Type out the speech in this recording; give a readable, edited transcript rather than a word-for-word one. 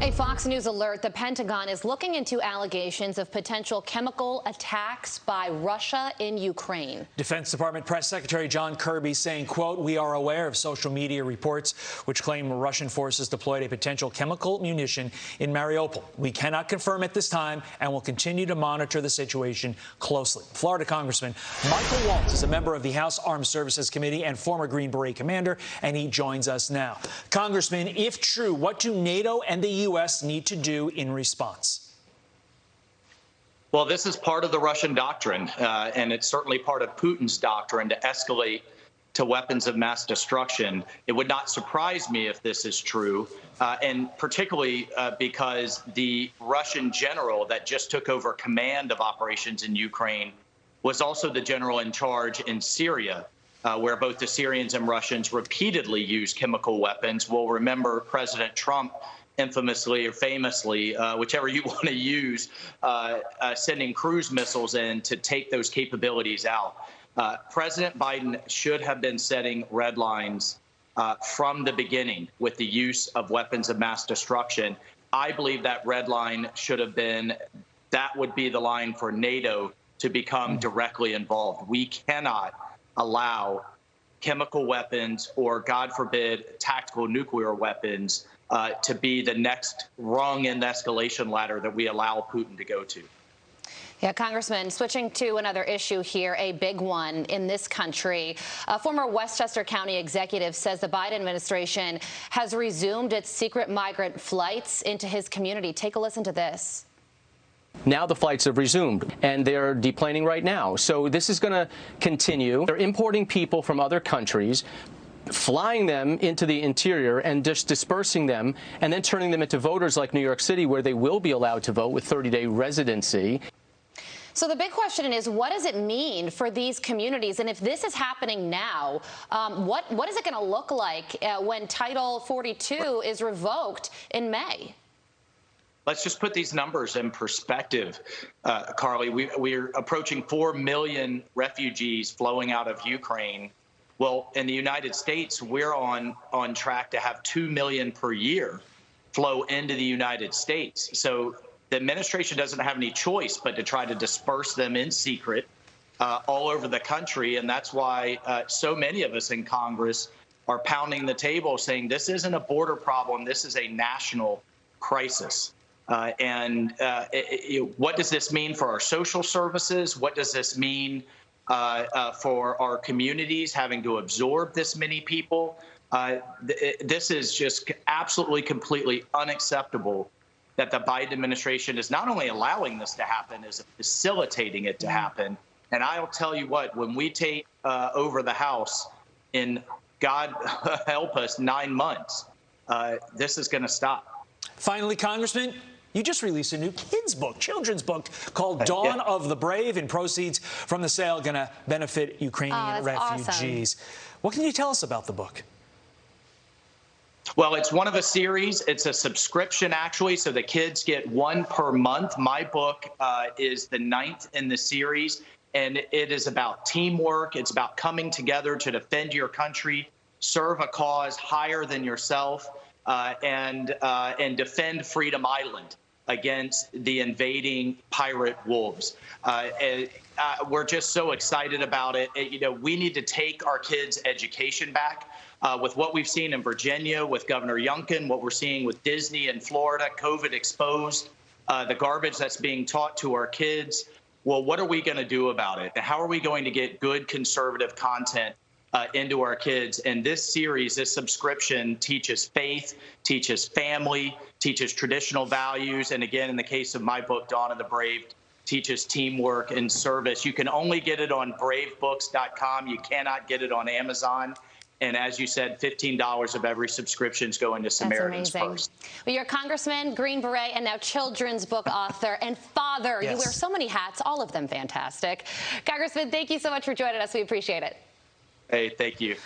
A Fox News alert: the Pentagon is looking into allegations of potential chemical attacks by Russia in Ukraine. Defense Department Press Secretary John Kirby saying, quote, "We are aware of social media reports which claim Russian forces deployed a potential chemical munition in Mariupol. We cannot confirm at this time and will continue to monitor the situation closely." Florida Congressman Michael Waltz is a member of the House Armed Services Committee and former Green Beret commander, and he joins us now. Congressman, if true, what do NATO and the U.S. need to do in response? Well, this is part of the Russian doctrine, and it's certainly part of Putin's doctrine to escalate to weapons of mass destruction. It would not surprise me if this is true, and particularly because the Russian general that just took over command of operations in Ukraine was also the general in charge in Syria, where both the Syrians and Russians repeatedly used chemical weapons. We'll remember President Trump infamously or famously, whichever you want to use, sending cruise missiles in to take those capabilities out. President Biden should have been setting red lines from the beginning with the use of weapons of mass destruction. I believe that red line should have been, that would be the line for NATO to become directly involved. We cannot allow chemical weapons or, God forbid, tactical nuclear weapons to be the next rung in the escalation ladder that we allow Putin to go to. Yeah, Congressman, switching to another issue here, a big one in this country. A former Westchester County executive says the Biden administration has resumed its secret migrant flights into his community. Take a listen to this. Now the flights have resumed, and they're deplaning right now. So this is going to continue. They're importing people from other countries, flying them into the interior and just dispersing them, and then turning them into voters like New York City, where they will be allowed to vote with 30-day residency. So the big question is, what does it mean for these communities? And if this is happening now, what is it going to look like when Title 42 is revoked in May? Let's just put these numbers in perspective, Carly. We're approaching 4 million refugees flowing out of Ukraine. Well, in the United States, we're on track to have 2 million per year flow into the United States. So the administration doesn't have any choice but to try to disperse them in secret all over the country. And that's why so many of us in Congress are pounding the table saying this isn't a border problem. This is a national crisis. What does this mean for our social services? What does this mean for our communities having to absorb this many people? This is just absolutely, completely unacceptable that the Biden administration is not only allowing this to happen, is facilitating it to happen. And I'll tell you what, when we take over the House in, God help us, 9 months, this is going to stop. Finally, Congressman, you just released a new kids' book, children's book, called Dawn of the Brave, and proceeds from the sale going to benefit Ukrainian refugees. Awesome. What can you tell us about the book? Well, it's one of a series. It's a subscription, actually, so the kids get one per month. My book is the 9th in the series, and it is about teamwork. It's about coming together to defend your country, serve a cause higher than yourself, and defend Freedom Island against the invading pirate wolves. We're just so excited about it. We need to take our kids' education back. With what we've seen in Virginia with Governor Youngkin, what we're seeing with Disney in Florida, COVID exposed, the garbage that's being taught to our kids. Well, what are we going to do about it? And how are we going to get good conservative content into our kids? And this series, this subscription, teaches faith, teaches family, teaches traditional values. And again, in the case of my book, Dawn of the Brave, teaches teamwork and service. You can only get it on bravebooks.com. You cannot get it on Amazon. And as you said, $15 of every subscription is going to Samaritan's Purse. Well, you're a congressman, Green Beret, and now children's book author and father. Yes. You wear so many hats, all of them fantastic. Congressman, thank you so much for joining us. We appreciate it. Hey, thank you.